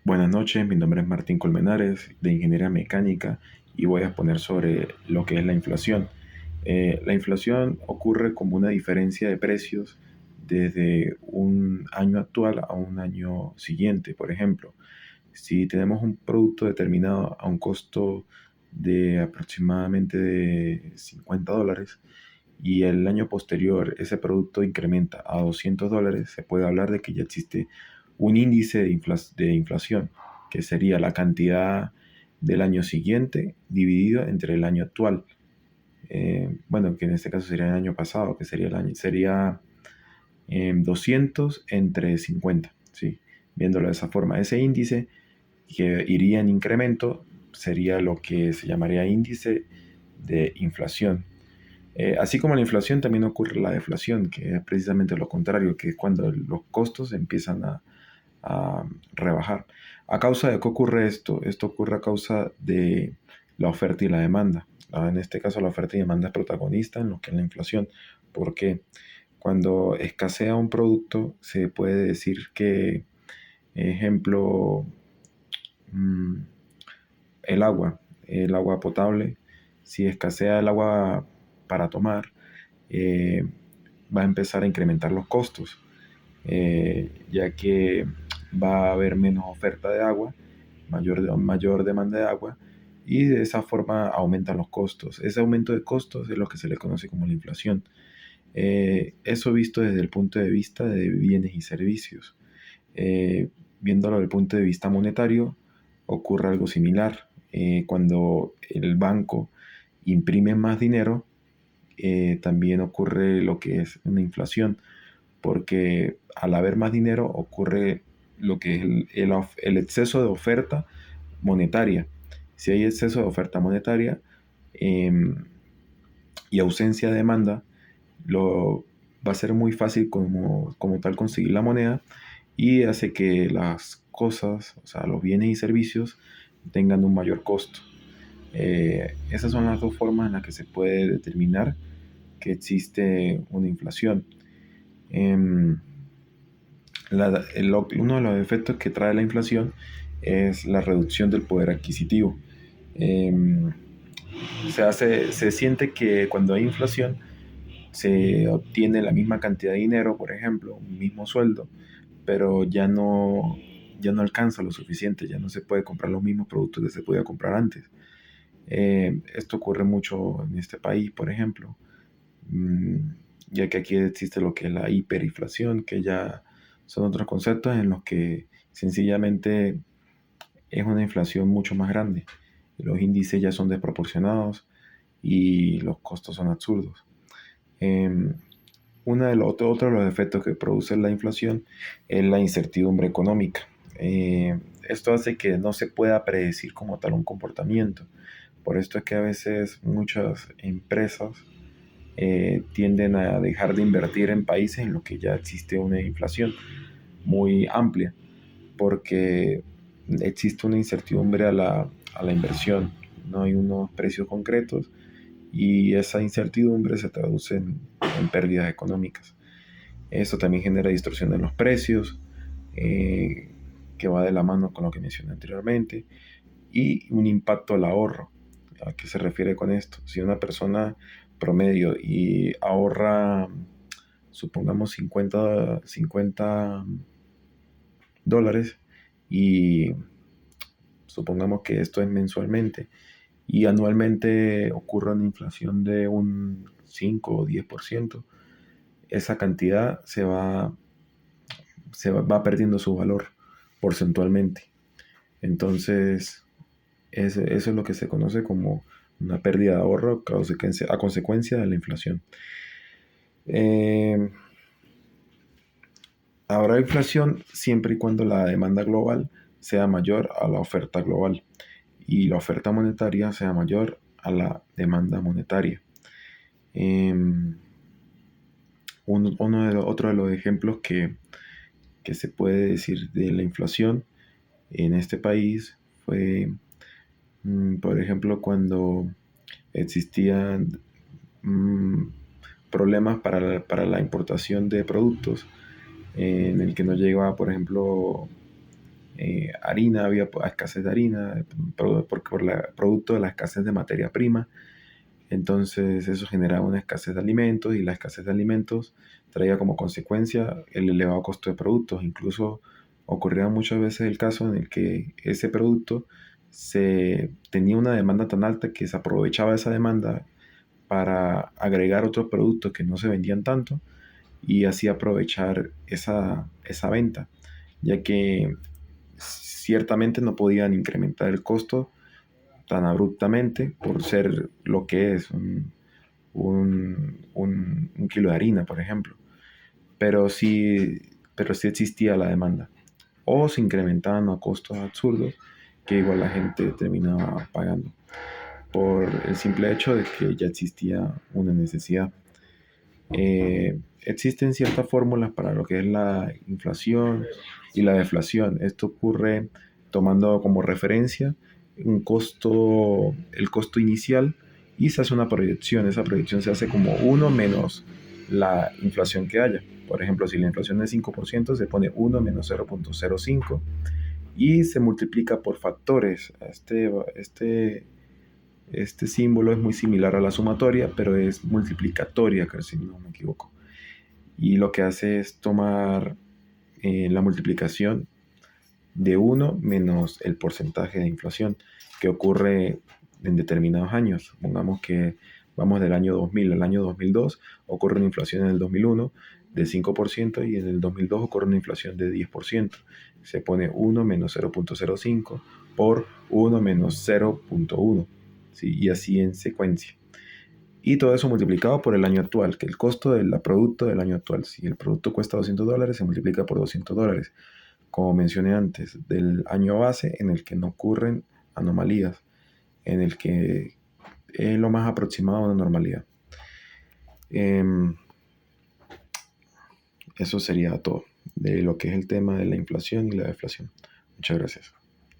Buenas noches, mi nombre es Martín Colmenares de Ingeniería Mecánica y voy a exponer sobre lo que es la inflación. La inflación ocurre como una diferencia de precios desde un año actual a un año siguiente. Por ejemplo, si tenemos un producto determinado a un costo de aproximadamente de $50 y el año posterior ese producto incrementa a $200, se puede hablar de que ya existe un índice de inflación, que sería la cantidad del año siguiente dividido entre el año actual. Bueno, que en este caso sería el año pasado, que sería 200 entre 50, ¿sí? Viéndolo de esa forma. Ese índice que iría en incremento sería lo que se llamaría índice de inflación. Así como la inflación, también ocurre la deflación, que es precisamente lo contrario, que es cuando los costos empiezan a rebajar. ¿A causa de qué ocurre esto? Esto ocurre a causa de la oferta y la demanda. En este caso, la oferta y demanda es protagonista en lo que es la inflación, porque cuando escasea un producto, se puede decir que, ejemplo, mm, el agua potable, si escasea el agua para tomar, eh, va a empezar a incrementar los costos, ya que va a haber menos oferta de agua, mayor demanda de agua, y de esa forma aumentan los costos. Ese aumento de costos es lo que se le conoce como la inflación. Eso visto desde el punto de vista de bienes y servicios. Eh, Viéndolo desde el punto de vista monetario, ocurre algo similar. Cuando el banco imprime más dinero, también ocurre lo que es una inflación, porque al haber más dinero ocurre lo que es el exceso de oferta monetaria. Si hay exceso de oferta monetaria y ausencia de demanda, va a ser muy fácil como tal conseguir la moneda y hace que las cosas, o sea, los bienes y servicios tengan un mayor costo. Esas son las dos formas en las que se puede determinar que existe una inflación. Em, Uno de los efectos que trae la inflación es la reducción del poder adquisitivo. Em, se siente que cuando hay inflación se obtiene la misma cantidad de dinero, por ejemplo, un mismo sueldo, pero ya no alcanza lo suficiente, ya no se puede comprar los mismos productos que se podía comprar antes. Esto ocurre mucho en este país, por ejemplo, mm, ya que aquí existe lo que es la hiperinflación, que ya son otros conceptos en los que sencillamente es una inflación mucho más grande. Los índices ya son desproporcionados y los costos son absurdos. Eh, Otro de los efectos que produce la inflación es la incertidumbre económica. Esto hace que no se pueda predecir como tal un comportamiento. Por esto es que a veces muchas empresas tienden a dejar de invertir en países en los que ya existe una inflación muy amplia, porque existe una incertidumbre a la inversión. No hay unos precios concretos y esa incertidumbre se traduce en pérdidas económicas. Eso también genera distorsión en los precios, eh, que va de la mano con lo que mencioné anteriormente, y un impacto al ahorro. ¿A qué se refiere con esto? Si una persona promedio y ahorra, supongamos, cincuenta dólares, y supongamos que esto es mensualmente, y anualmente ocurre una inflación de un 5 o 10%, esa cantidad va perdiendo su valor porcentualmente. Entonces, eso es lo que se conoce como una pérdida de ahorro a consecuencia de la inflación. Eh, Habrá inflación siempre y cuando la demanda global sea mayor a la oferta global y la oferta monetaria sea mayor a la demanda monetaria. Eh, Otro de los ejemplos que se puede decir de la inflación en este país fue, por ejemplo, cuando existían mm, problemas para la importación de productos, en el que no llegaba, por ejemplo, harina, había escasez de harina, producto de la escasez de materia prima. Entonces eso generaba una escasez de alimentos y la escasez de alimentos traía como consecuencia el elevado costo de productos. Incluso ocurría muchas veces el caso en el que ese producto tenía una demanda tan alta que se aprovechaba esa demanda para agregar otros productos que no se vendían tanto y así aprovechar esa venta, ya que ciertamente no podían incrementar el costo tan abruptamente por ser lo que es un kilo de harina, por ejemplo. Pero pero sí existía la demanda. O se incrementaban a costos absurdos que igual la gente terminaba pagando por el simple hecho de que ya existía una necesidad. Existen ciertas fórmulas para lo que es la inflación y la deflación. Esto ocurre tomando como referencia el costo inicial y se hace una proyección. Esa proyección se hace como uno menos la inflación que haya. Por ejemplo, si la inflación es 5%, se pone uno menos 0,05 y se multiplica por factores. Este símbolo es muy similar a la sumatoria, pero es multiplicatoria, creo, si no me equivoco. Y lo que hace es tomar la multiplicación de uno menos el porcentaje de inflación que ocurre en determinados años. Pongamos que vamos del año 2000 al año 2002, ocurre una inflación en el 2001 de 5% y en el 2002 ocurre una inflación de 10%. Se pone 1 menos 0,05 por 1 menos 0,1, ¿sí? Y así en secuencia. Y todo eso multiplicado por el año actual, que el costo del producto del año actual. Si el producto cuesta $200, se multiplica por $200. Como mencioné antes, del año base en el que no ocurren anomalías, en el que es lo más aproximado a una normalidad. Eso sería todo de lo que es el tema de la inflación y la deflación. Muchas gracias.